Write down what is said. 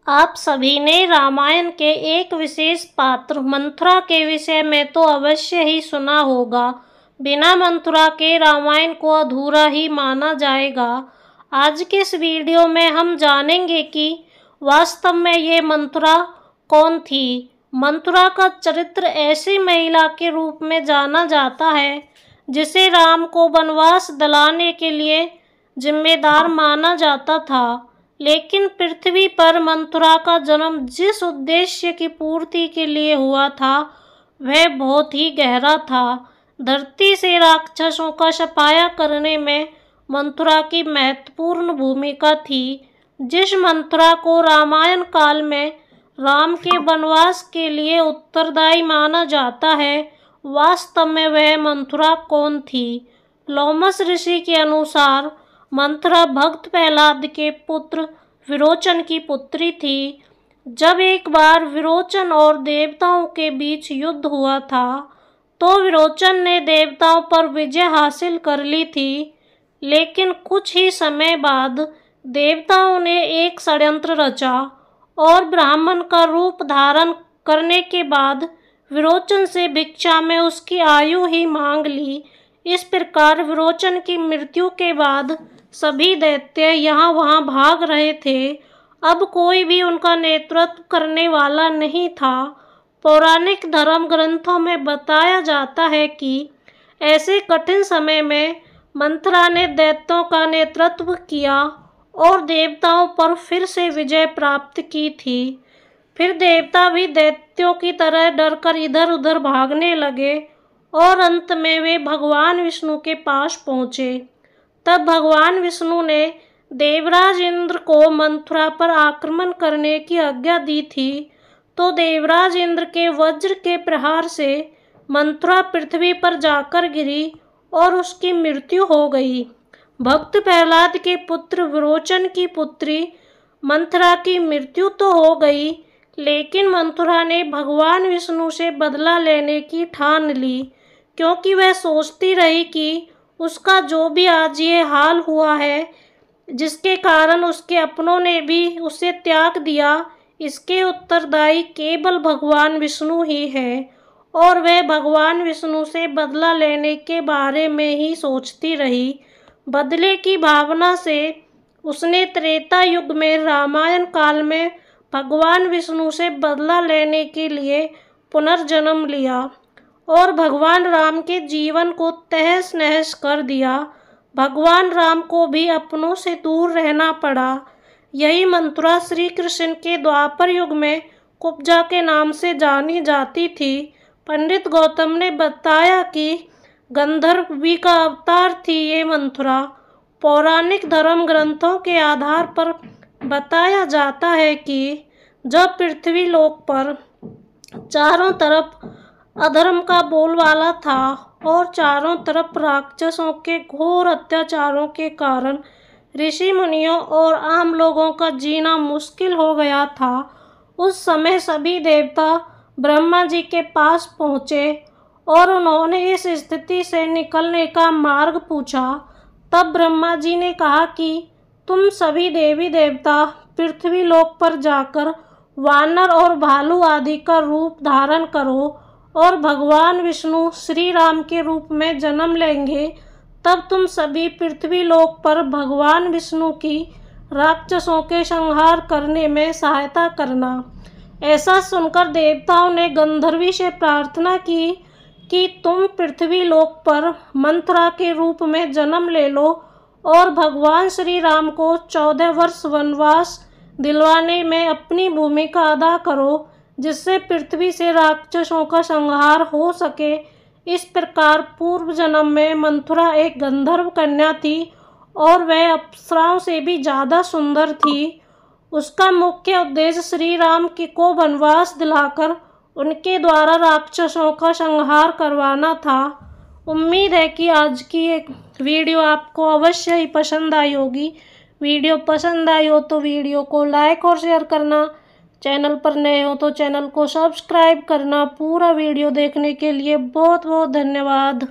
आप सभी ने रामायण के एक विशेष पात्र मंथरा के विषय में तो अवश्य ही सुना होगा। बिना मंथरा के रामायण को अधूरा ही माना जाएगा। आज के इस वीडियो में हम जानेंगे कि वास्तव में ये मंथरा कौन थी। मंथरा का चरित्र ऐसी महिला के रूप में जाना जाता है जिसे राम को वनवास दिलाने के लिए जिम्मेदार माना जाता था। लेकिन पृथ्वी पर मंथरा का जन्म जिस उद्देश्य की पूर्ति के लिए हुआ था वह बहुत ही गहरा था। धरती से राक्षसों का सफाया करने में मंथरा की महत्वपूर्ण भूमिका थी। जिस मंथरा को रामायण काल में राम के वनवास के लिए उत्तरदायी माना जाता है, वास्तव में वह मंथरा कौन थी। लोमस ऋषि के अनुसार मंथरा भक्त प्रहलाद के पुत्र विरोचन की पुत्री थी। जब एक बार विरोचन और देवताओं के बीच युद्ध हुआ था तो विरोचन ने देवताओं पर विजय हासिल कर ली थी। लेकिन कुछ ही समय बाद देवताओं ने एक षड्यंत्र रचा और ब्राह्मण का रूप धारण करने के बाद विरोचन से भिक्षा में उसकी आयु ही मांग ली। इस प्रकार विरोचन की मृत्यु के बाद सभी दैत्य यहाँ वहाँ भाग रहे थे। अब कोई भी उनका नेतृत्व करने वाला नहीं था। पौराणिक धर्म ग्रंथों में बताया जाता है कि ऐसे कठिन समय में मंथरा ने दैत्यों का नेतृत्व किया और देवताओं पर फिर से विजय प्राप्त की थी। फिर देवता भी दैत्यों की तरह डरकर इधर उधर भागने लगे और अंत में वे भगवान विष्णु के पास पहुँचे। तब भगवान विष्णु ने देवराज इंद्र को मंथरा पर आक्रमण करने की आज्ञा दी थी। तो देवराज इंद्र के वज्र के प्रहार से मंथरा पृथ्वी पर जाकर गिरी और उसकी मृत्यु हो गई। भक्त प्रहलाद के पुत्र विरोचन की पुत्री मंथरा की मृत्यु तो हो गई, लेकिन मंथरा ने भगवान विष्णु से बदला लेने की ठान ली, क्योंकि वह सोचती रही कि उसका जो भी आज ये हाल हुआ है, जिसके कारण उसके अपनों ने भी उसे त्याग दिया, इसके उत्तरदायी केवल भगवान विष्णु ही है। और वह भगवान विष्णु से बदला लेने के बारे में ही सोचती रही। बदले की भावना से उसने त्रेता युग में रामायण काल में भगवान विष्णु से बदला लेने के लिए पुनर्जन्म लिया और भगवान राम के जीवन को तहस नहस कर दिया। भगवान राम को भी अपनों से दूर रहना पड़ा। यही मंथरा श्री कृष्ण के द्वापर युग में कुब्जा के नाम से जानी जाती थी। पंडित गौतम ने बताया कि गंधर्वी का अवतार थी ये मंथरा। पौराणिक धर्म ग्रंथों के आधार पर बताया जाता है कि जब पृथ्वी लोक पर चारों तरफ अधर्म का बोलबाला था और चारों तरफ राक्षसों के घोर अत्याचारों के कारण ऋषि मुनियों और आम लोगों का जीना मुश्किल हो गया था, उस समय सभी देवता ब्रह्मा जी के पास पहुँचे और उन्होंने इस स्थिति से निकलने का मार्ग पूछा। तब ब्रह्मा जी ने कहा कि तुम सभी देवी देवता पृथ्वी लोक पर जाकर वानर और भालू आदि का रूप धारण करो और भगवान विष्णु श्री राम के रूप में जन्म लेंगे। तब तुम सभी पृथ्वी लोक पर भगवान विष्णु की राक्षसों के संहार करने में सहायता करना। ऐसा सुनकर देवताओं ने गंधर्वी से प्रार्थना की कि तुम पृथ्वी लोक पर मंथरा के रूप में जन्म ले लो और भगवान श्री राम को 14 वर्ष वनवास दिलवाने में अपनी भूमिका अदा करो, जिससे पृथ्वी से राक्षसों का संहार हो सके। इस प्रकार पूर्व जन्म में मंथरा एक गंधर्व कन्या थी और वह अप्सराओं से भी ज़्यादा सुंदर थी। उसका मुख्य उद्देश्य श्री राम को वनवास दिलाकर उनके द्वारा राक्षसों का संहार करवाना था। उम्मीद है कि आज की एक वीडियो आपको अवश्य ही पसंद आई होगी। वीडियो पसंद आई हो तो वीडियो को लाइक और शेयर करना, चैनल पर नए हो तो चैनल को सब्सक्राइब करना। पूरा वीडियो देखने के लिए बहुत बहुत धन्यवाद।